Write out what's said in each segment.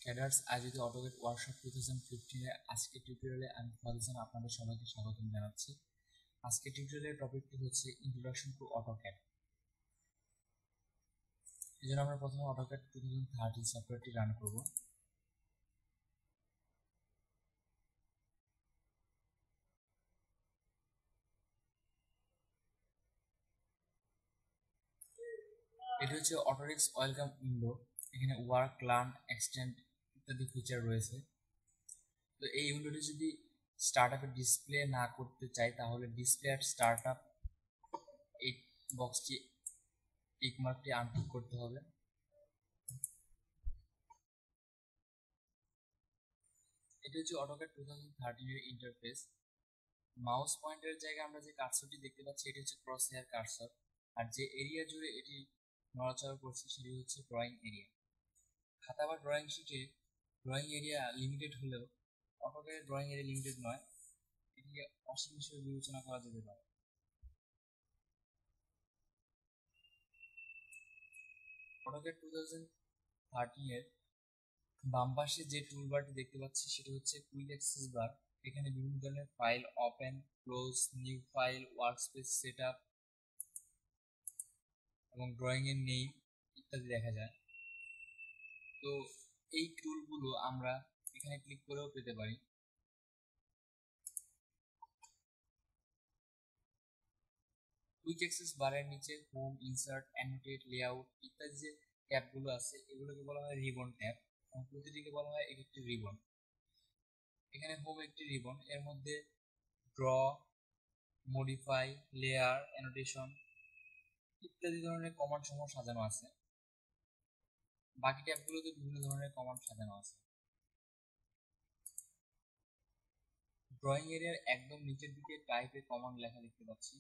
Traders আয়োজিত AutoCAD workshop 2015 এর আজকের টিউটোরিয়ালে আমি ফারুজান আপনাদের সবাইকে স্বাগতম জানাচ্ছি। আজকের টিউটোরিয়ালের টপিকটি হচ্ছে ইন্ট্রোডাকশন টু অটোক্যাড। এই জন্য আমরা প্রথমে অটোক্যাড 2013 সফটওয়্যারটি রান করব। এটি হচ্ছে অটোরিক্স ওয়েলকাম উইন্ডো। এখানে ওয়ার্ক, লার্ন, এক্সটেন্ড ইত্যাদি ফিচার রয়েছে। তো এই উইন্ডোটি যদি স্টার্টআপে ডিসপ্লে না করতে চাই তাহলে ডিসপ্লে অ্যাট স্টার্টআপ এই বক্সটি টিক মার্কটি আনটিক করতে হবে। এটি হচ্ছে অটোক্যাড 2013 এর ইন্টারফেস। মাউস পয়েন্টারের জায়গায় আমরা যে কার্সরটি দেখতে পাচ্ছি এটি হচ্ছে ক্রস হেয়ার কার্সর, আর যে এরিয়া জুড়ে এটি নড়াচড়া করছে সেটি হচ্ছে ড্রয়িং এরিয়া। খাতা বা ড্রয়িং শিটে ড্রয়িং এরিয়া লিমিটেড হলেও অটোক্যাডে ড্রয়িং এরিয়া লিমিটেড নয়, এটিকে অসীম হিসেবে বিবেচনা করা যেতে পারে। অটোক্যাড 2013 এর বাম পাশে যে টুলবারটি দেখতে পাচ্ছি সেটি হচ্ছে কুইক অ্যাক্সেস বার। এখানে বিভিন্ন ধরনের file, open, close, new file, workspace setup এবং ড্রয়িং এর নেম ইত্যাদি দেখা যায়। তো এই টুলগুলো আমরা এখানে ক্লিক করেও পেতে পারি। কুইক অ্যাক্সেস বারের নিচে হোম, ইনসার্ট, অ্যানোটেট, লেআউট ইত্যাদি যে ট্যাবগুলো আছে এগুলোকে বলা হয় রিবন ট্যাব এবং প্রতিটিকে বলা হয় এক একটি রিবন। এখানে হোম একটি রিবন, এর মধ্যে ড্র, মডিফাই, লেয়ার, অ্যানোটেশন ইত্যাদি ধরনের কমান্ড সমূহ সাজানো আছে। বাকি ট্যাবগুলোতে বিভিন্ন ধরনের কমান্ড সাজানো আছে। ড্রয়িং এরিয়ার একদম নিচের দিকে টাইপে কমান্ড লেখা দেখতে পাচ্ছি।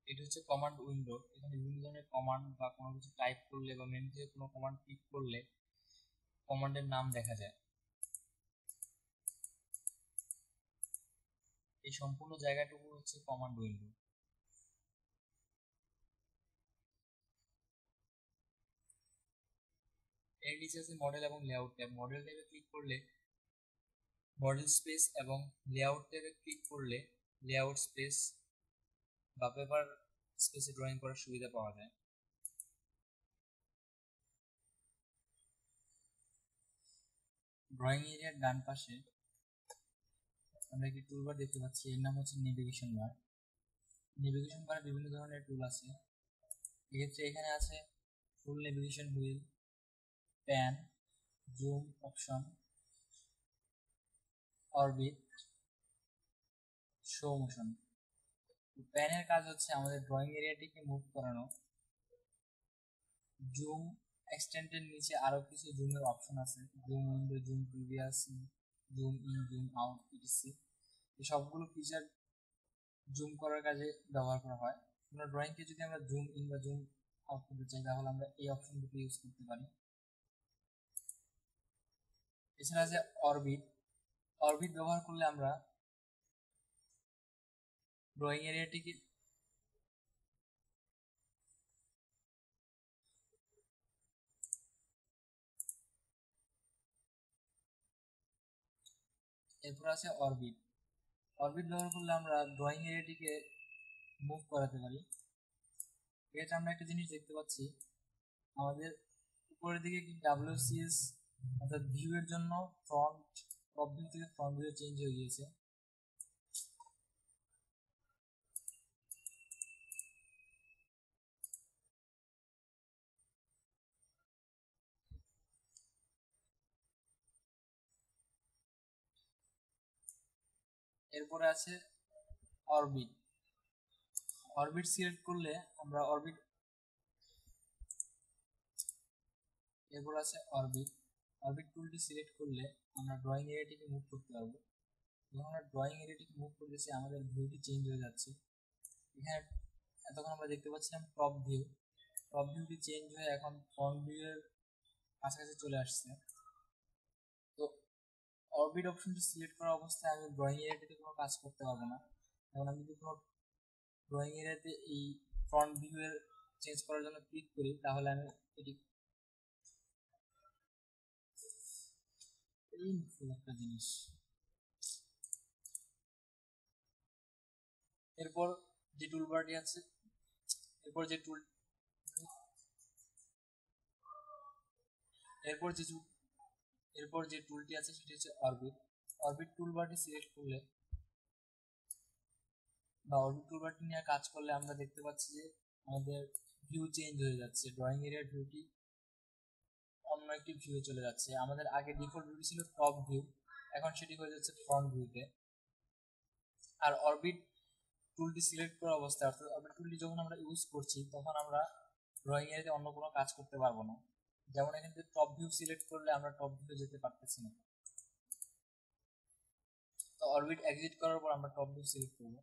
এটা হচ্ছে কমান্ড উইন্ডো। এখানে বিভিন্ন ধরনের কমান্ড বা কোনো কিছু টাইপ করলে বা মেনু থেকে কোনো কমান্ড ক্লিক করলে কমান্ডের নাম দেখা যায়। এই সম্পূর্ণ জায়গাটুকু হচ্ছে কমান্ড উইন্ডো। এর নিচে আছে মডেল এবং লেআউট ট্যাব। মডেল ট্যাবে ক্লিক করলে মডেল স্পেস এবং লেআউট ট্যাবে ক্লিক করলে লেআউট স্পেস বা পেপার স্পেসে ড্রয়িং করার সুবিধা পাওয়া যায়। ড্রয়িং এরিয়ার ডান পাশে আমরা একটি টুলবার দেখতে পাচ্ছি, এর নাম হচ্ছে নেভিগেশন বার। নেভিগেশন বারে বিভিন্ন ধরনের টুল আছে। এক্ষেত্রে এখানে আছে full navigation wheel, pan, zoom option, orbit, show motion. প্যানের কাজ হচ্ছে আমাদের ড্রয়িং এরিয়াটিকে মুভ করানো। জুম এক্সটেন্ডের নিচে আরো কিছু জুমের অপশন আছে, zoom window, zoom previous, zoom in, zoom out ETC. এই সবগুলো ফিচার জুম করার কাজে ব্যবহার করা হয়। কোনো ড্রয়িংকে যদি আমরা জুম ইন বা জুম আউট করতে চাই তাহলে আমরা এই অপশন দুটো ইউজ করতে পারি। এছাড়া আছে অরবিট। অরবিট ব্যবহার করলে আমরা ড্রয়িং এরিয়াটিকে এরপর আছে অরবিট। অরবিট ব্যবহার করলে আমরা ড্রয়িং এরিয়াটিকে মুভ করাতে পারি। এক্ষেত্রে আমরা একটা জিনিস দেখতে পাচ্ছি, আমাদের উপরের দিকে কি WCS অর্থাৎ ভিউ এর জন্য ফ্রন্ট, টপ ভিউ থেকে ফ্রন্ট ভিউ চেঞ্জ হয়ে গিয়েছে। এরপরে আছে অরবিট। অরবিট সিলেক্ট করলে আমরা অরবিট, এরপর আছে অরবিট। অরবিট টুলটি সিলেক্ট করলে আমরা ড্রয়িং এরিয়াটিকে মুভ করতে পারবো। যখন আমরা ড্রয়িং এরিয়াটিকে মুভ করতেছি আমাদের ভিউটি চেঞ্জ হয়ে যাচ্ছে। এখানে এতক্ষণ আমরা দেখতে পাচ্ছিলাম টপ ভিউ, টপ ভিউটি চেঞ্জ হয়ে এখন ফ্রন্ট ভিউ এর কাছাকাছি চলে আসছে। তো অরবিট অপশনটি সিলেক্ট করা অবস্থায় আমি ড্রয়িং এরিয়াটিতে কোনো কাজ করতে পারবো না। এখন আমি যদি কোনো ড্রয়িং এরিয়াতে এই ফ্রন্ট ভিউ এর চেঞ্জ করার জন্য ক্লিক করি তাহলে আমি এটি পেইনফুল একটা জিনিস। এরপর যে টুলবারটি আছে, এরপর যে টুল এরপর যে এরপর যে টুলটি আছে সেটি হচ্ছে অরবিট। অরবিট টুলবারটি সিলেক্ট করলে বা অরবিট টুলবারটি নিয়ে কাজ করলে আমরা দেখতে পাচ্ছি যে আমাদের ভিউ চেঞ্জ হয়ে যাচ্ছে, ড্রয়িং এরিয়ার ভিউটি অন্য একটি ভিউ চলে যাচ্ছে। আমাদের আগে ডিফল্ট ভিউটি ছিল টপ ভিউ, এখন সেটি হয়ে যাচ্ছে ফ্রন্ট ভিউতে। আর অরবিট টুলটি সিলেক্ট করা অবস্থায়, অর্থাৎ অরবিট টুলটি যখন আমরা ইউজ করছি তখন আমরা ড্রয়িং এরিয়াতে অন্য কোনো কাজ করতে পারবো না। যেমন এখান থেকে টপ ভিউ সিলেক্ট করলে আমরা টপ ভিউ যেতে পারতেছি না। তো অরবিট এক্সিট করার পর আমরা টপ ভিউ সিলেক্ট করবো।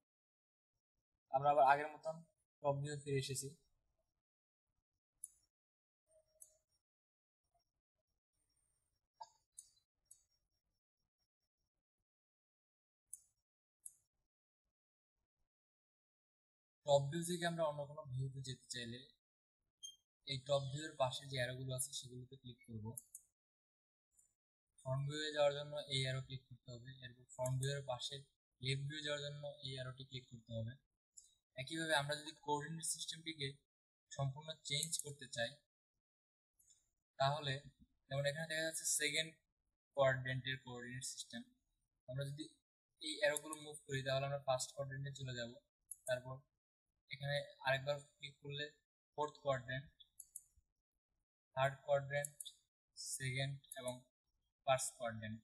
আমরা আবার আগের মতন টপ ভিউ ফিরে এসেছি। টপ ভিউ থেকে আমরা অন্য কোনো ভিউতে যেতে চাইলে এই টপ ভিউ এর পাশে যে অ্যারোগুলো আছে সেগুলোতে ক্লিক করব। ফ্রন্ট ভিউ এ যাওয়ার জন্য এই অ্যারো ক্লিক করতে হবে। এরপর ফ্রন্ট ভিউ এর পাশে লেফট ভিউ যাওয়ার জন্য এই অ্যারোটি ক্লিক করতে হবে। একইভাবে আমরা যদি কোঅর্ডিনেট সিস্টেমটিকে সম্পূর্ণ চেঞ্জ করতে চাই তাহলে, যেমন এখানে দেখা যাচ্ছে সেকেন্ড কোয়াড্রেন্টের কোঅর্ডিনেট সিস্টেম, আমরা যদি এই অ্যারোগুলো মুভ করি তাহলে আমরা ফার্স্ট কোয়াড্রেন্টে চলে যাব। তারপর এখানে আরেকবার ক্লিক করলে fourth quadrant, third quadrant, second এবং ফার্স্ট কোয়াড্রেন্ট।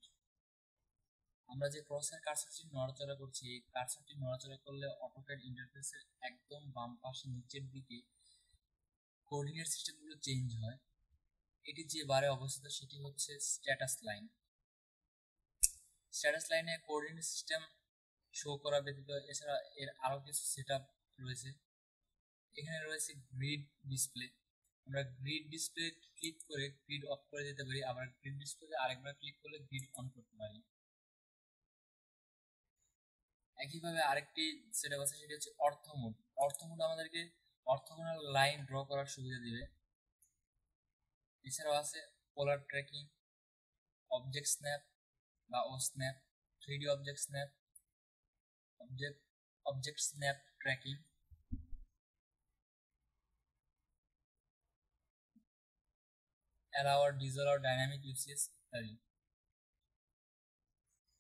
আমরা যে ক্রসের কার্সরটি নড়াচড়া করছি, এই কার্সরটি নড়াচড়া করলে অটোক্যাড ইন্টারফেসের একদম বাম পাশে নিচের দিকে কোঅর্ডিনেট সিস্টেমগুলো চেঞ্জ হয়। এটি যে বারে অবস্থিত সেটি হচ্ছে স্ট্যাটাস লাইন। স্ট্যাটাস লাইনে কোঅর্ডিনেট সিস্টেম শো করা ব্যতীত এছাড়া এর আরও কিছু সেটআপ রয়েছে। এখানে রয়েছে গ্রিড ডিসপ্লে। আমরা গ্রিড ডিসপ্লে ক্লিক করে গ্রিড অফ করে দিতে পারি, আবার গ্রিড ডিসপ্লে আরেকবার ক্লিক করলে গ্রিড অন করতে পারি। একইভাবে আরেকটি সেটআপ আছে, সেটি হচ্ছে অর্থ মোড। অর্থ মোড আমাদেরকে অর্থগোনাল লাইন ড্র করার সুবিধা দিবে। এছাড়াও আছে পোলার ট্র্যাকিং, অবজেক্ট স্ন্যাপ বা O snap, 3D object snap, object snap tracking, allow disallow dynamic UCS ইত্যাদি।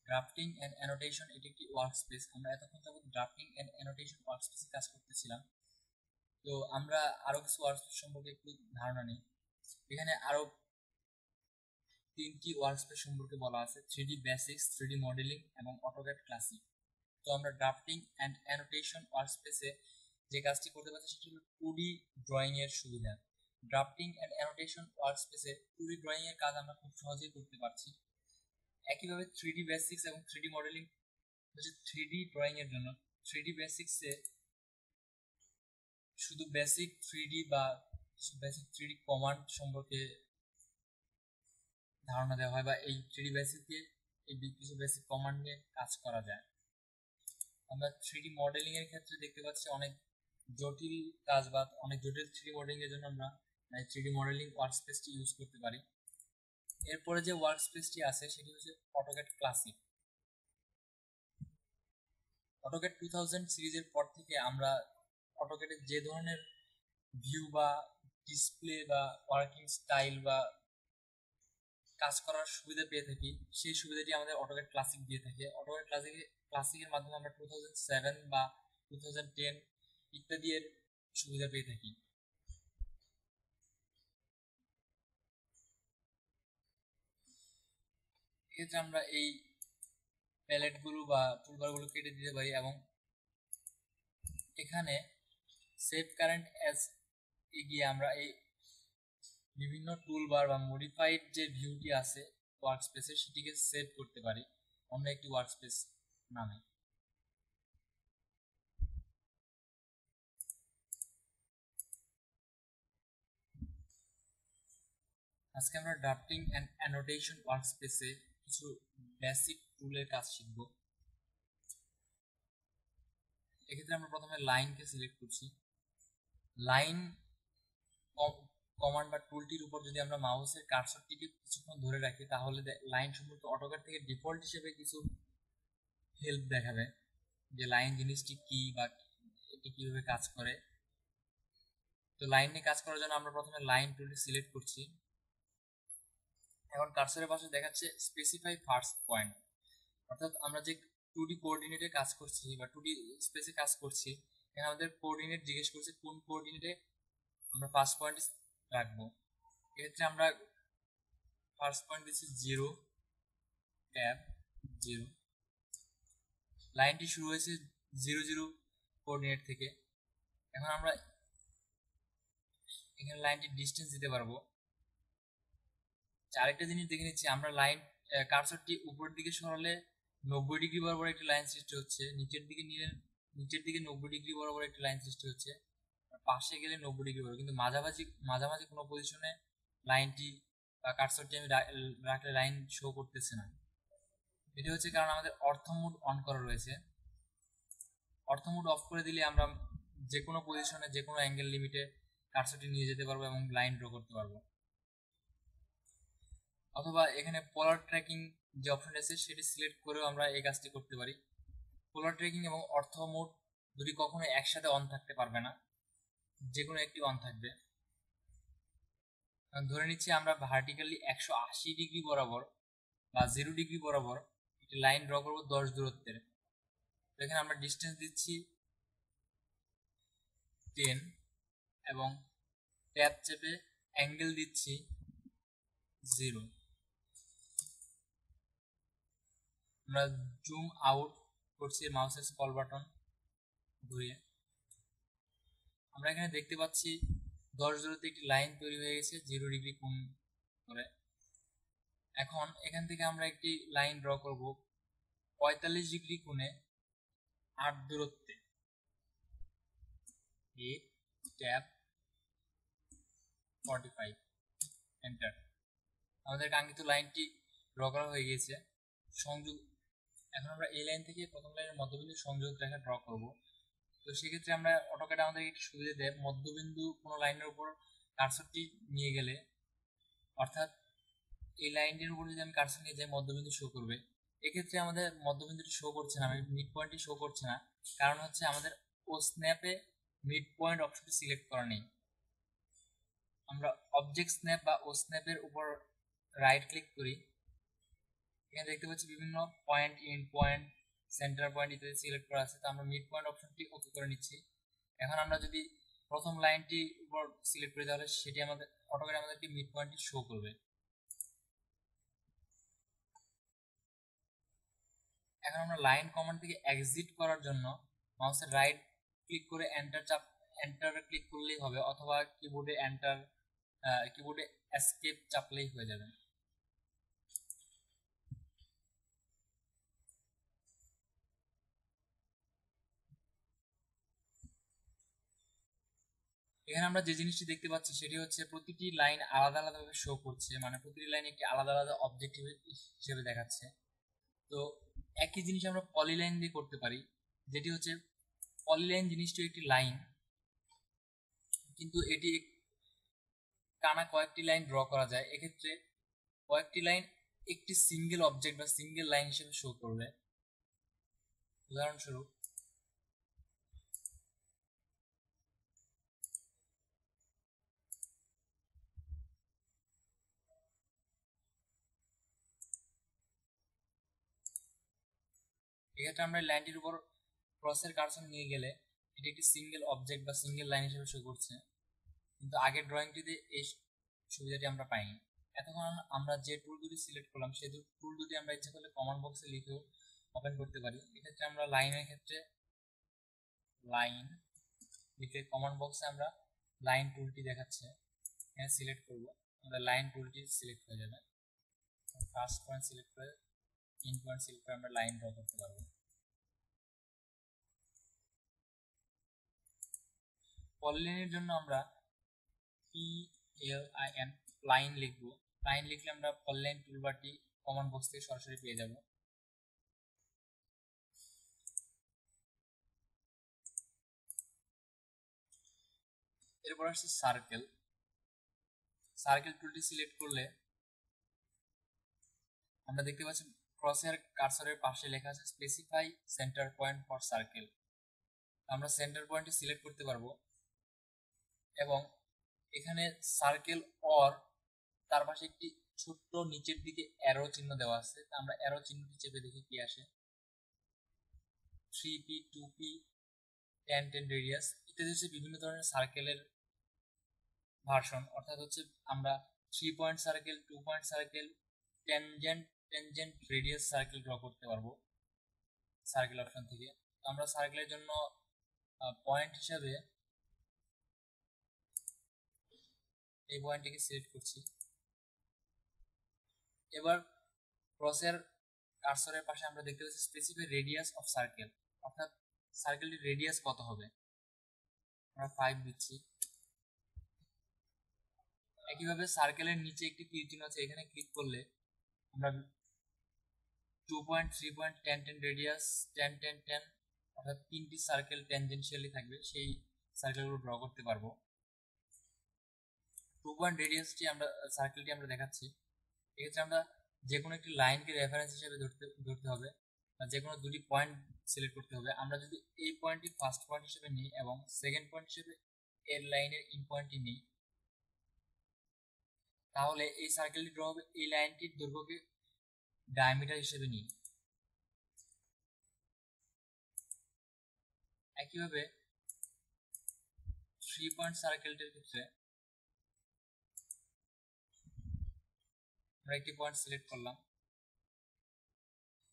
ড্রাফটিং অ্যান্ড অ্যানোটেশন, এটি একটি ওয়ার্কস্পেস। আমরা এতক্ষণ যাবত ড্রাফটিং অ্যান্ড অ্যানোটেশন ওয়ার্কস্পেসে কাজ করতেছিলাম। তো আমরা আরো কিছু ওয়ার্কস্পেস সম্পর্কে একটু ধারণা নিই। এখানে আরো 3টি ওয়ার্কস্পেস সম্পর্কে বলা আছে: 3D বেসিক্স, 3D মডেলিং এবং অটোক্যাড ক্লাসিক। তো আমরা ড্রাফটিং অ্যান্ড অ্যানোটেশন ওয়ার্কস্পেসে যে কাজটি করতে পারছি সেটি হলো 2D ড্রয়িং এর সুবিধা। ড্রাফটিং অ্যান্ড অ্যানোটেশন ওয়ার্কস্পেসে 2D ড্রয়িং এর কাজ আমরা খুব সহজেই করতে পারছি। একইভাবে 3D বেসিক্স এবং 3D মডেলিং হচ্ছে 3D ড্রয়িং এর জন্য। 3D বেসিক্সে শুধু বেসিক 3D বা বেসিক 3D কমান্ড সম্পর্কে ধারণা দেওয়া হয়, বা এই 3D বেসিকে এই কিছু বেসিক কমান্ড নিয়ে কাজ করা যায়। আমরা 3D মডেলিং এর ক্ষেত্রে দেখতে পাচ্ছি অনেক জটিল কাজ বা অনেক জটিল 3D মডেলিং এর জন্য আমরা 3D মডেলিং ওয়ার্কস্পেসটি ইউজ করতে পারি। এরপরে যে ওয়ার্কস্পেসটি আছে সেটি হচ্ছে অটোক্যাড ক্লাসিক। অটোক্যাড 2000 সিরিজের পর থেকে আমরা অটোক্যাডের যে ধরনের ভিউ বা ডিসপ্লে বা ওয়ার্কিং স্টাইল বা কাজ করার সুবিধা পেয়ে থাকি, সেই সুবিধাটি আমাদের অটোক্যাড ক্লাসিক দিয়ে থাকে। অটোক্যাড ক্লাসিকের মাধ্যমে আমরা 2007 বা 2010 ইত্যাদি এর সুবিধা পেয়ে থাকি। এক্ষেত্রে আমরা এই প্যালেটগুলো বা টুলবারগুলো কেটে দিতে পারি এবং এখানে সেভ কারেন্ট অ্যাজ এ গিয়ে আমরা এই বিভিন্ন টুলবার বা মডিফাইড যে ভিউটি আছে ওয়ার্কস্পেসে সেটিকে সেভ করতে পারি অন্য একটি ওয়ার্কস্পেস নামে। আজকে আমরা ড্রাফটিং অ্যান্ড অ্যানোটেশন ওয়ার্কস্পেসে কিছু বেসিক টুলের কাজ শিখব। এক্ষেত্রে আমরা প্রথমে লাইনকে সিলেক্ট করছি। লাইন কমান্ড বা টুলটির উপর যদি আমরা মাউসের কার্সরটিকে কিছুক্ষণ ধরে রাখি তাহলে লাইন সম্পর্কে অটোক্যাড থেকে ডিফল্ট হিসেবে কিছু হেল্প দেখাবে যে লাইন জিনিসটি কি বা এটি কিভাবে কাজ করে। তো লাইন নিয়ে কাজ করার জন্য আমরা প্রথমে লাইন টুলটি সিলেক্ট করছি। এখন কার্সরের পাশে দেখাচ্ছে স্পেসিফাই ফার্স্ট পয়েন্ট, অর্থাৎ আমরা যে 2D কোঅর্ডিনেটে কাজ করছি বা 2D স্পেসে কাজ করছি, এখানে আমাদের কোঅর্ডিনেট জিজ্ঞেস করছে কোন কোঅর্ডিনেটে আমরা ফার্স্ট পয়েন্ট রাখবো। এক্ষেত্রে আমরা ফার্স্ট পয়েন্ট দিচ্ছি 0 ট্যাব 0। লাইনটি শুরু হয়েছে 0 0 কোঅর্ডিনেট থেকে। এখন আমরা এখানে লাইনটি ডিস্টেন্স দিতে পারবো। আরেকটা জিনিস দেখে নিচ্ছি, আমরা লাইন কার্সরটি উপরের দিকে সরালে 90 ডিগ্রি বরাবর একটি লাইন সৃষ্টি হচ্ছে, নিচের দিকে নিলে নিচের দিকে 90 ডিগ্রি বরাবর একটি লাইন সৃষ্টি হচ্ছে, পাশে গেলে 90 ডিগ্রি বরাবর, কিন্তু মাঝামাঝি মাঝামাঝি কোনো পজিশনে লাইনটি বা কার্সরটি আমি রাখলে লাইন শো করতেছে না। এটি হচ্ছে কারণ আমাদের অর্থ মোড অন করা রয়েছে। অর্থ মোড অফ করে দিলে আমরা যে কোনো পজিশনে যে কোনো অ্যাঙ্গেল লিমিটে কার্সরটি নিয়ে যেতে পারবো এবং লাইন ড্র করতে পারবো। অথবা এখানে পোলার ট্র্যাকিং যে অপশন আছে সেটি সিলেক্ট করেও আমরা এই কাজটি করতে পারি। পোলার ট্র্যাকিং এবং অর্থ মোড দুটি কখনো একসাথে অন থাকতে পারবে না, যে কোনো একটি অন থাকবে। ধরে নিচ্ছি আমরা ভার্টিক্যালি 180 ডিগ্রি বরাবর বা 0 ডিগ্রি বরাবর একটি লাইন ড্র করবো 10 দূরত্বের। তো এখানে আমরা ডিস্টেন্স দিচ্ছি 10 এবং ট্যাব চেপে অ্যাঙ্গেল দিচ্ছি 0। আমরা জুম আউট করছি মাউসের স্ক্রল বাটন ঘুরিয়ে। আমরা এখানে দেখতে পাচ্ছি 10 দূরত্বে একটি লাইন তৈরি হয়ে গেছে 0 ডিগ্রি কোণ করে। এখন এখান থেকে আমরা একটি লাইন ড্র করব 45 ডিগ্রি কোণে 8 দূরত্বে। এ ট্যাব 45 এন্টার। আমাদের কাঙ্ক্ষিত লাইনটি ড্র করা হয়ে গেছে। সংযোগ, এখন আমরা এই লাইন থেকে প্রথম লাইনের মধ্যবিন্দু সংযোগ রেখা ড্র করব। তো সেক্ষেত্রে আমরা অটোক্যাড আমাদের একটি সুবিধা দেয়, মধ্যবিন্দু কোনো লাইনের উপর কার্সরটি নিয়ে গেলে, অর্থাৎ এই লাইনটির উপর যদি আমি কার্সর নিয়ে যাই মধ্যবিন্দু শো করবে। এক্ষেত্রে আমাদের মধ্যবিন্দুটি শো করছে না, মিড পয়েন্টটি শো করছে না, কারণ হচ্ছে আমাদের ও স্ন্যাপে মিড পয়েন্ট অপশনটি সিলেক্ট করা নেই। আমরা অবজেক্ট স্ন্যাপ বা ও স্ন্যাপের উপর রাইট ক্লিক করি, এখানে দেখতে পাচ্ছি বিভিন্ন point, end point, centre point ইত্যাদি সিলেক্ট করা আছে। তো আমরা মিড পয়েন্ট অপশনটি ওকে করে নিচ্ছি। এখন আমরা যদি প্রথম লাইনটি উপর সিলেক্ট করি তাহলে সেটি আমাদের অটোক্যাড আমাদেরকে মিড পয়েন্টটি শো করবে। এখন আমরা লাইন কমান্ড থেকে এক্সিট করার জন্য মাউসের রাইট ক্লিক করে এন্টার ক্লিক করলেই হবে, অথবা কিবোর্ডে এস্কেপ চাপলেই হয়ে যাবে। এখানে আমরা যে জিনিসটি দেখতে পাচ্ছি সেটি হচ্ছে প্রতিটি লাইন আলাদা আলাদাভাবে শো করছে, মানে প্রতিটি লাইন একটি আলাদা আলাদা অবজেক্টিভ হিসেবে দেখাচ্ছে। তো একই জিনিস আমরা পলিলাইন দিয়ে করতে পারি, যেটি হচ্ছে পলিলাইন জিনিসটি একটি লাইন, কিন্তু এটি টানা কয়েকটি লাইন ড্র করা যায়। এক্ষেত্রে কয়েকটি লাইন একটি সিঙ্গেল অবজেক্ট বা সিঙ্গেল লাইন হিসেবে শো করবে। উদাহরণস্বরূপ এক্ষেত্রে আমরা লাইনটির উপর ক্রসের কার্সর নিয়ে গেলে এটি একটি সিঙ্গেল অবজেক্ট বা সিঙ্গেল লাইন হিসেবে শো করছে, কিন্তু আগের ড্রয়িংটিতে এই সুবিধাটি আমরা পাইনি। এতক্ষণ আমরা যে টুল দুটি সিলেক্ট করলাম সেই টুল দুটি আমরা ইচ্ছা করলে কমান্ড বক্সে লিখেও ওপেন করতে পারি। এক্ষেত্রে আমরা লাইনের ক্ষেত্রে লাইন লিখে কমান্ড বক্সে আমরা লাইন টুলটি দেখাচ্ছে, এখানে সিলেক্ট করব, আমাদের লাইন টুলটি সিলেক্ট হয়ে যাবে। ফার্স্ট পয়েন্ট সিলেক্ট করে এন্ড পয়েন্ট সিলেক্ট করে আমরা লাইন ড্র করতে পারবো। পলিলাইনের জন্য আমরা PLIN লাইন লিখব। লাইন লিখলে আমরা পলিলাইন টুলবারটি কমান্ড বক্স থেকে সরাসরি পেয়ে যাব। এরপর আসছে সার্কেল। সার্কেল টুলটি সিলেক্ট করলে আমরা দেখতে পাচ্ছি ক্রসহেয়ার কার্সরের পাশে লেখা আছে specify centre point for circle. আমরা সেন্টার পয়েন্টটি সিলেক্ট করতে পারবো এবং এখানে সার্কেল অর তার পাশে একটি ছোট্ট নিচের দিকে অ্যারো চিহ্ন দেওয়া আছে। আমরা অ্যারো চিহ্নটি চেপে দেখি কি আসে। 3p 2p 10 10 রেডিয়াস ইত্যাদি হচ্ছে বিভিন্ন ধরনের সার্কেলের ভার্সন। অর্থাৎ হচ্ছে আমরা 3 point circle, 2 point circle, tangent radius circle draw করতে পারবো সার্কেল অপশন থেকে। আমরা সার্কেলের জন্য পয়েন্ট হিসাবে এই পয়েন্টটিকে সিলেক্ট করছি। এবার ক্রসের কার্সরের পাশে আমরা দেখতে পাচ্ছি স্পেসিফাই রেডিয়াস অফ সার্কেল, অর্থাৎ সার্কেলটির রেডিয়াস কত হবে। আমরা 5 দিচ্ছি। একইভাবে সার্কেলের নিচে একটি তীর চিহ্ন আছে, এখানে ক্লিক করলে আমরা 2 পয়েন্ট, 3 পয়েন্ট, 10 10 রেডিয়াস, 10 10 10 অর্থাৎ 3টি সার্কেল ট্যানজেনশিয়ালি থাকবে সেই সার্কেলগুলো ড্র করতে পারবো। 2 পয়েন্ট রেডিয়াসটি সার্কেলটি আমরা দেখাচ্ছি। এক্ষেত্রে আমরা যে কোনো একটি লাইনকে রেফারেন্স হিসেবে ধরতে হবে, যে কোনো দুটি পয়েন্ট সিলেক্ট করতে হবে। আমরা যদি এই পয়েন্টটি ফার্স্ট পয়েন্ট হিসেবে নিই এবং সেকেন্ড পয়েন্ট হিসেবে এর লাইনের ইন পয়েন্টটি নিই, তাহলে এই সার্কেলটি ড্র হবে এই লাইনটির দৈর্ঘ্যকে ডায়ামিটার হিসেবে নিই। একইভাবে 3 পয়েন্ট সার্কেলটির ক্ষেত্রে আমরা একটি পয়েন্ট সিলেক্ট করলাম,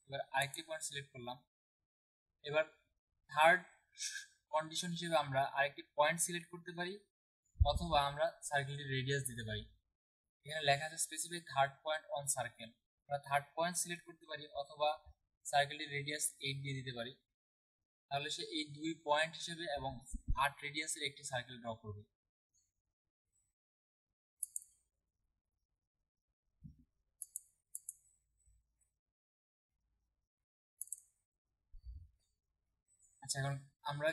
এবার আরেকটি পয়েন্ট সিলেক্ট করলাম। এবার থার্ড কন্ডিশন হিসেবে আমরা আরেকটি পয়েন্ট সিলেক্ট করতে পারি অথবা আমরা সার্কেলটির রেডিয়াস দিতে পারি। এখানে লেখা আছে specify third point on circle. আমরা থার্ড পয়েন্ট সিলেক্ট করতে পারি অথবা সার্কেলটির রেডিয়াস 8 দিয়ে দিতে পারি। তাহলে সে এই 2 পয়েন্ট হিসেবে এবং 8 রেডিয়াসের একটি সার্কেল ড্র করবে। আচ্ছা, এখন আমরা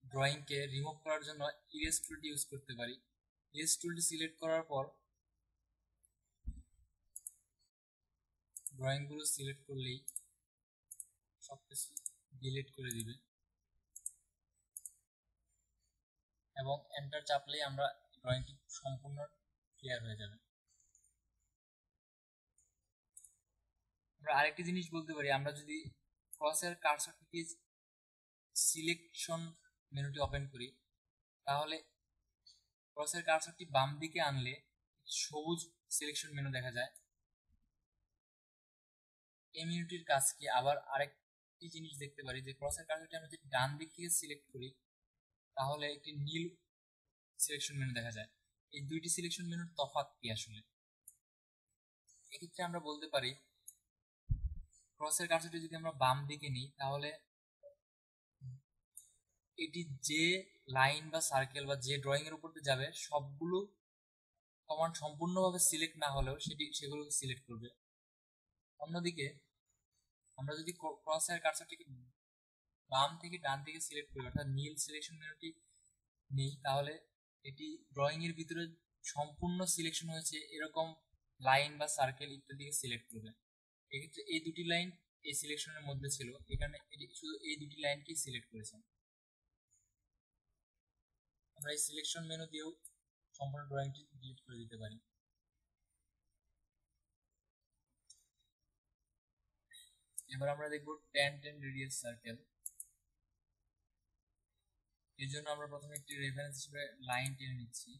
ড্রয়িংকে রিমুভ করার জন্য ইরেজ টুলটি ইউজ করতে পারি। ইরেজ টুলটি সিলেক্ট করার পর ড্রয়িংগুলো সিলেক্ট করলেই সবকিছু ডিলিট করে দিবে এবং এন্টার চাপলেই আমরা ড্রয়িংটি সম্পূর্ণ ক্লিয়ার হয়ে যাবে। আমরা আরেকটি জিনিস বলতে পারি, আমরা যদি ক্রসের কার্সরটিকে সিলেকশন মেনুটি ওপেন করি, তাহলে ক্রসের কার্সরটি বাম দিকে আনলে সবুজ সিলেকশন মেনু দেখা যায়। এই মেনুটির কাজ কি? আবার আরেকটি জিনিস দেখতে পারি যে ক্রসের কার্সরটি আমরা যদি ডান দিক থেকে সিলেক্ট করি তাহলে একটি নীল সিলেকশন মেনু দেখা যায়। এই দুইটি সিলেকশন মেনুর তফাৎ কি আসলে? এক্ষেত্রে আমরা বলতে পারি ক্রসের কার্সরটি যদি আমরা বাম দিকে নিই তাহলে এটি যে লাইন বা সার্কেল বা যে ড্রয়িং এর উপর দিয়ে যাবে সবগুলো কমান্ড সম্পূর্ণভাবে সিলেক্ট না হলেও সেগুলোকে সিলেক্ট করবে। অন্যদিকে আমরা যদি ক্রসের কার্সরটিকে বাম থেকে ডান থেকে সিলেক্ট করি অর্থাৎ নীল সিলেকশন মেনুটি নেই, তাহলে এটি ড্রয়িং এর ভিতরে সম্পূর্ণ সিলেকশন হয়েছে এরকম লাইন বা সার্কেল ইত্যাদিকে সিলেক্ট করবে। এক্ষেত্রে এই দুটি লাইন এই সিলেকশনের মধ্যে ছিল, এখানে এটি শুধু এই দুটি লাইনকেই সিলেক্ট করেছেন। আমরা এই সিলেকশন মেনু দিয়েও সম্পূর্ণ ড্রয়িংটি ডিলিট করে দিতে পারি। এবার আমরা দেখব 10 10 রেডিয়াস সার্কেল। এর জন্য আমরা প্রথমে একটি রেফারেন্স হিসেবে লাইন টেনে নিচ্ছি,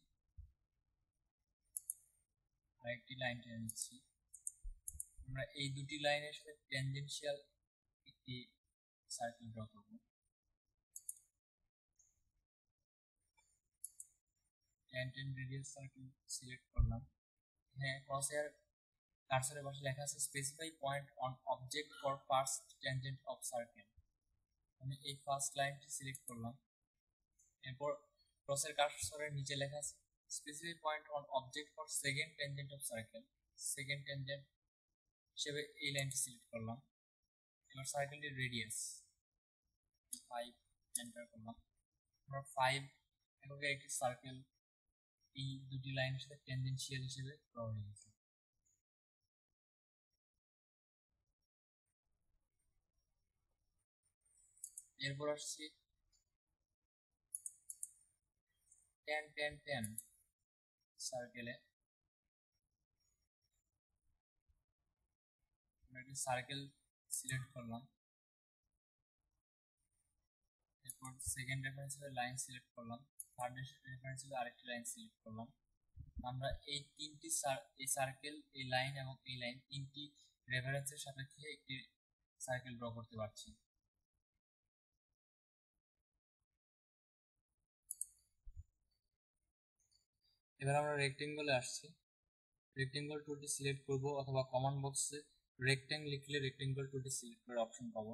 আরেকটি লাইন টেনে নিচ্ছি। আমরা এই দুটি লাইনের সাথে ট্যানজেনশিয়াল একটি সার্কেল ড্র করব। 10 10 রেডিয়াস সার্কেল সিলেক্ট করলাম। হ্যাঁ, ক্রসহেয়ার কার্সরের পাশে লেখা আছে specify point on object for first tangent of circle. আমি এই ফার্স্ট লাইনটি সিলেক্ট করলাম। এরপর ক্রসের কার্সরের নিচে লেখা আছে specify point on object for second tangent of circle. Second tangent হিসেবে এই লাইনটি সিলেক্ট করলাম। এবার সার্কেলটির রেডিয়াস 5 এন্টার করলাম। আমরা 5 এককের একটি সার্কেল এই দুটি লাইনের সাথে টেনজেনশিয়াল হিসেবে ড্র হয়ে গেছে। এরপর আসছি টেন টেন টেন সার্কেলে আমরা একটি সার্কেল সিলেক্ট করলাম। এরপর সেকেন্ড রেফারেন্স হিসেবে লাইন সিলেক্ট করলাম, থার্ড রেফারেন্স হিসেবে আরেকটি লাইন সিলেক্ট করলাম। আমরা এই তিনটি এই সার্কেল, এই লাইন এবং এই লাইন তিনটি রেফারেন্সের সাপেক্ষে একটি সার্কেল ড্র করতে পারছি। এবার আমরা রেক্টেঙ্গলে আসছি। রেক্টেঙ্গল টুলটি সিলেক্ট করব, অথবা কমান্ড বক্সে রেক্টেঙ্গল লিখলে রেক্টেঙ্গল টুলটি সিলেক্ট করার অপশন পাবো।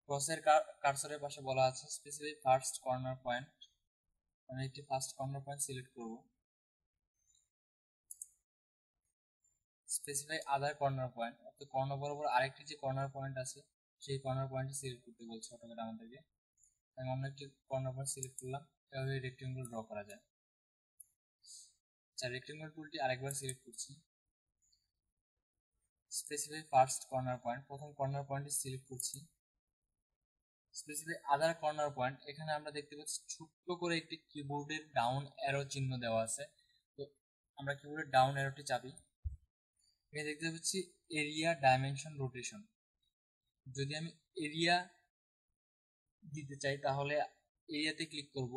ক্রসের কার্সরের পাশে বলা আছে স্পেসিফাই ফার্স্ট কর্নার পয়েন্ট। আমি একটি ফার্স্ট কর্নার পয়েন্ট সিলেক্ট করব। স্পেসিফাই আদার কর্নার পয়েন্ট, অর্থাৎ কর্নার বরাবর আরেকটি যে কর্নার পয়েন্ট আছে সেই কর্নার পয়েন্টটি সিলেক্ট করতে বলছে অটোমেটিক আমাদেরকে। আমি অন্য একটি কর্নার পয়েন্ট সিলেক্ট করলাম। এভাবে রেক্টেঙ্গল ড্র করা যায়। আচ্ছা, রেক্টেঙ্গল টুলটি আরেকবার সিলেক্ট করছি। স্পেসিফাই ফার্স্ট কর্নার পয়েন্ট, প্রথম কর্নার পয়েন্টটি সিলেক্ট করছি। স্পেসিফাই আদার কর্নার পয়েন্ট, এখানে আমরা দেখতে পাচ্ছি ছোট্ট করে একটি কিবোর্ডের ডাউন অ্যারো চিহ্ন দেওয়া আছে। তো আমরা কিবোর্ডের ডাউন অ্যারোটি চাপি, এখানে দেখতে পাচ্ছি এরিয়া ডাইমেনশন রোটেশন। যদি আমি এরিয়া দিতে চাই তাহলে এরিয়াতে ক্লিক করব।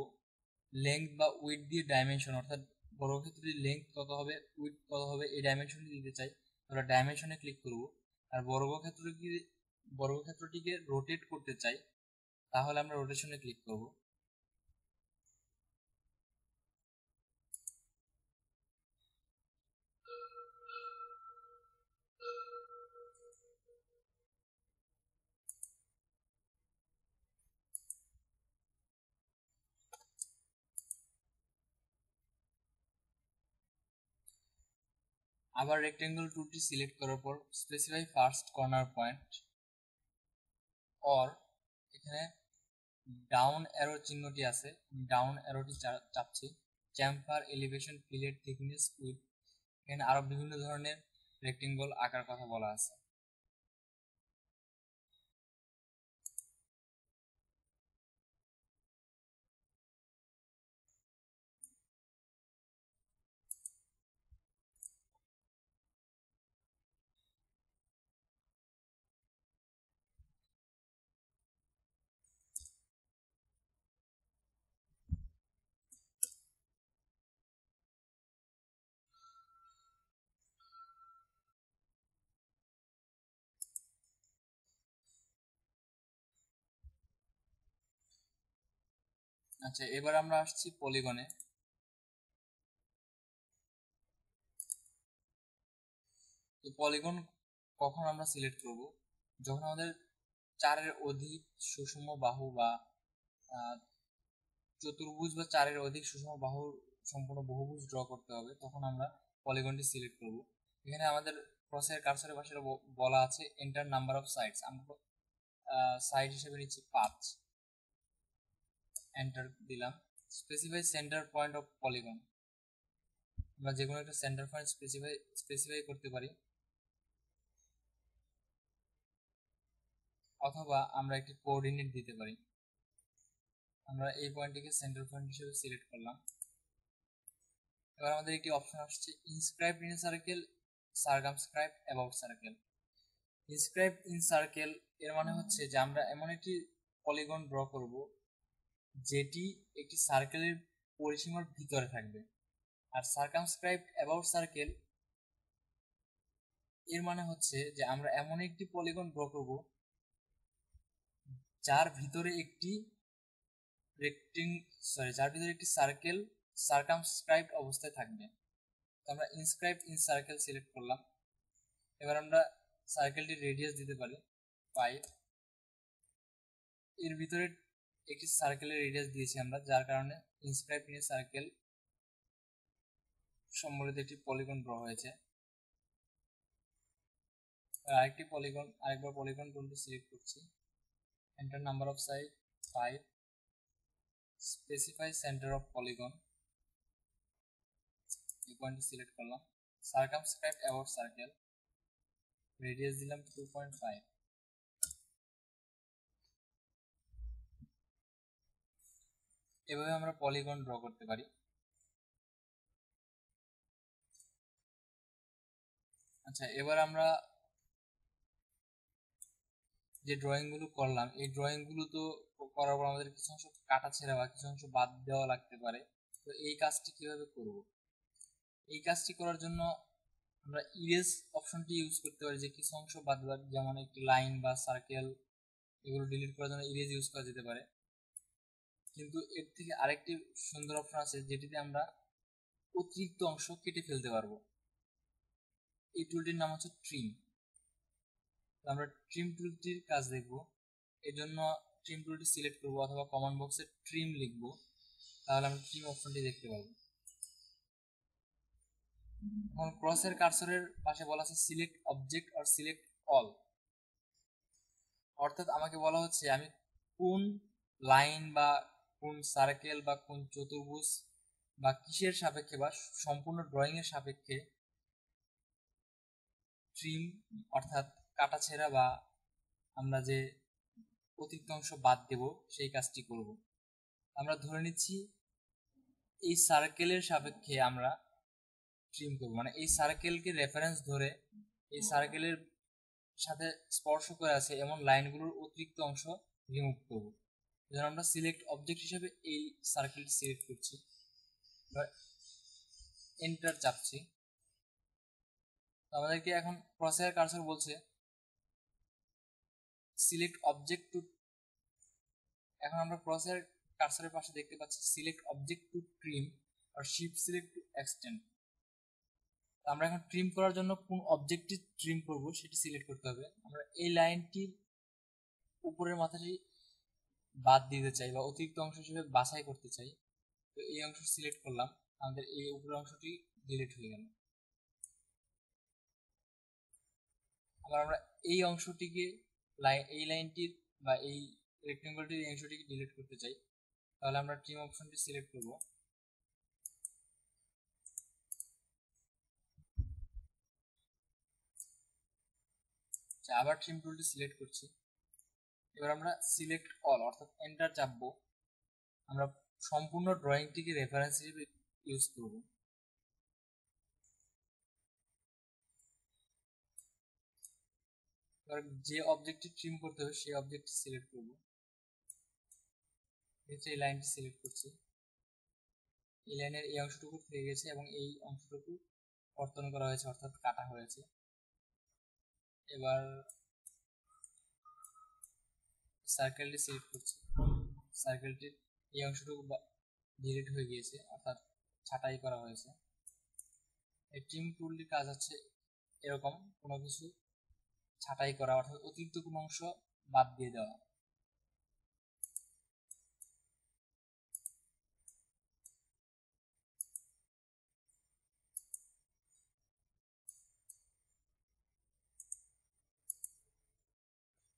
লেংথ বা উইডথ দিয়ে ডাইমেনশন, অর্থাৎ বর্গক্ষেত্রের লেংথ কত হবে, উইডথ কত হবে, এই ডাইমেনশনটি দিতে চাই তাহলে ডাইমেনশনে ক্লিক করব। আর বর্গক্ষেত্রটিকে রোটেট করতে চাই তাহলে আমরা রোটেশনে ক্লিক করব। আবার রেক্টেঙ্গল টুলটি সিলেক্ট করার পর specify first corner point, or এখানে ডাউন অ্যারো চিহ্নটি আছে, ডাউন অ্যারোটি চাপছি। Chamfer, elevation, fillet, thickness, width, এখানে আরো বিভিন্ন ধরনের রেক্টেঙ্গল আঁকার কথা বলা আছে। আচ্ছা, এবার আমরা আসছি পলিগনে। তো পলিগন কখন আমরা সিলেক্ট করব? যখন আমাদের 4-এর অধিক সুষম বাহু বা চতুর্ভুজ বা 4-এর অধিক সুষম বাহুর সম্পূর্ণ বহুভুজ ড্র করতে হবে, তখন আমরা পলিগনটি সিলেক্ট করব। এখানে আমাদের ক্রসের কার্সরের পাশে বলা আছে এন্টার নাম্বার অফ সাইডস। আমরা সাইড হিসেবে নিচ্ছি 5, এন্টার দিলাম। Specify centre point of polygon, আমরা যে কোনো একটা সেন্টার পয়েন্ট স্পেসিফাই করতে পারি, অথবা আমরা একটি কোঅর্ডিনেট দিতে পারি। আমরা এই পয়েন্টটিকে সেন্টার পয়েন্ট হিসেবে সিলেক্ট করলাম। এবার আমাদের একটি অপশন আসছে inscribe in circle, সার্কামস্ক্রাইব about circle. Inscribe in circle এর মানে হচ্ছে যে আমরা এমন একটি পলিগন ড্র করব যেটি একটি সার্কেলের পরিসীমার ভিতরে থাকবে। আর সার্কামস্ক্রাইব অ্যাবাউট সার্কেল এর মানে হচ্ছে যে আমরা এমন একটি পলিগন ড্র করব যার ভিতরে একটি সার্কেল সার্কামস্ক্রাইবড অবস্থায় থাকবে। তো আমরা ইনস্ক্রাইব ইন সার্কেল সিলেক্ট করলাম। এবার আমরা সার্কেলটির রেডিয়াস দিতে পারি 5। এর ভিতরে একটি সার্কেলের রেডিয়াস দিয়েছি আমরা, যার কারণে ইনস্ক্রাইব ইন সার্কেল সম্বলিত একটি পলিগন ড্র হয়েছে। আরেকবার পলিগন টুলটি সিলেক্ট করছি, enter number of side 5, specify centre of polygon, এই পয়েন্টটি সিলেক্ট করলাম। সার্কামস্ক্রাইব অ্যাবাউট সার্কেল, রেডিয়াস দিলাম 2.5। এভাবে আমরা পলিগন ড্র করতে পারি। আচ্ছা, এবার আমরা যে ড্রয়িংগুলো করলাম, এই ড্রয়িংগুলো তো করার পর আমাদের কিছু অংশ কাটা ছেঁড়া বা কিছু অংশ বাদ দেওয়া লাগতে পারে। তো এই কাজটি কিভাবে করব? এই কাজটি করার জন্য আমরা ইরেজ অপশনটি ইউজ করতে পারি, যে কিছু অংশ বাদ দেওয়ার, যেমন একটি লাইন বা সার্কেল, এগুলো ডিলিট করার জন্য ইরেজ ইউজ করা যেতে পারে। কিন্তু এর থেকে আরেকটি সুন্দর অপশন আছে, যেটিতে আমরা অতিরিক্ত অংশ কেটে ফেলতে পারবো। এই টুলটির নাম হচ্ছে ট্রিম। আমরা ট্রিম টুলটির কাজ দেখব। এর জন্য ট্রিম টুলটি সিলেক্ট করব অথবা কমান্ড বক্সে ট্রিম লিখব, তাহলে আমরা ট্রিম অপশনটি দেখতে পাবো। এখন ক্রসের কার্সরের পাশে বলা আছে select object or select all, অর্থাৎ আমাকে বলা হচ্ছে আমি কোন লাইন বা কোন সার্কেল বা কোন চতুর্ভুজ বা কিসের সাপেক্ষে বা সম্পূর্ণ ড্রয়িং এর সাপেক্ষে ট্রিম অর্থাৎ কাটাছেঁড়া বা আমরা যে অতিরিক্ত অংশ বাদ দেব সেই কাজটি করব। আমরা ধরে নিচ্ছি এই সার্কেলের সাপেক্ষে আমরা ট্রিম করব, মানে এই সার্কেলকে রেফারেন্স ধরে এই সার্কেলের সাথে স্পর্শ করে আছে এমন লাইনগুলোর অতিরিক্ত অংশ রিমুভ করব। যেন আমরা সিলেক্ট অবজেক্ট হিসেবে এই সার্কেলটি সিলেক্ট করছি, এন্টার চাপছি। আমাদেরকে এখন ক্রসহেয়ার কার্সর বলছে সিলেক্ট অবজেক্ট টু, এখন আমরা ক্রসহেয়ার কার্সরের পাশে দেখতে পাচ্ছি সিলেক্ট অবজেক্ট টু ট্রিম আর শিফট সিলেক্ট টু এক্সটেন্ড। আমরা এখন ট্রিম করার জন্য কোন অবজেক্টটি ট্রিম করব সেটি সিলেক্ট করতে হবে। আমরা এই লাইনটির উপরের মাথাটি বাদ দিতে চাই বা অতিরিক্ত অংশ হিসেবে বাছাই করতে চাই, তো এই অংশ সিলেক্ট করলাম, আমাদের এই উপরের অংশটি ডিলিট হয়ে গেল। আবার আমরা এই অংশটিকে এই লাইনটির বা এই রেক্টেঙ্গলটির এই অংশটিকে ডিলিট করতে চাই, তাহলে আমরা ট্রিম অপশনটি সিলেক্ট করব। আবার ট্রিম টুলটি সিলেক্ট করছি। এবার আমরা সিলেক্ট অল অর্থাৎ এন্টার চাপবো। আমরা সম্পূর্ণ ড্রয়িংটিকে রেফারেন্স হিসেবে ইউজ করব। এবার যে অবজেক্টটি ট্রিম করতে হবে সেই অবজেক্টটি সিলেক্ট করব। এই লাইনটি সিলেক্ট করছি। এই লাইনের এই অংশটুকু থেকে গেছে এবং এই অংশটুকু কর্তন করা হয়েছে অর্থাৎ কাটা হয়েছে। এবার সার্কেলটি সিলেক্ট করছি। সার্কেলটির এই অংশটুকু ডিলিট হয়ে গিয়েছে অর্থাৎ ছাঁটাই করা হয়েছে। এই ট্রিম টুলটির কাজ হচ্ছে এরকম কোনো কিছু ছাঁটাই করা অর্থাৎ অতিরিক্ত কোনো অংশ বাদ দিয়ে দেওয়া।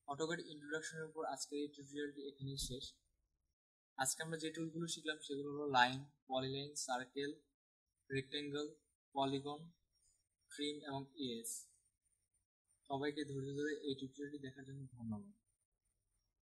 অটোক্যাড ইন্ট্রোডাকশনের উপর আজকের এই টিউটোরিয়ালটি এখানেই শেষ। আজকে আমরা যে টুলগুলো শিখলাম সেগুলো হলো line, polyline, circle, rectangle, polygon, trim এবং ইরেজ। সবাইকে ধৈর্য ধরে এই টিউটোরিয়ালটি দেখার জন্য ধন্যবাদ।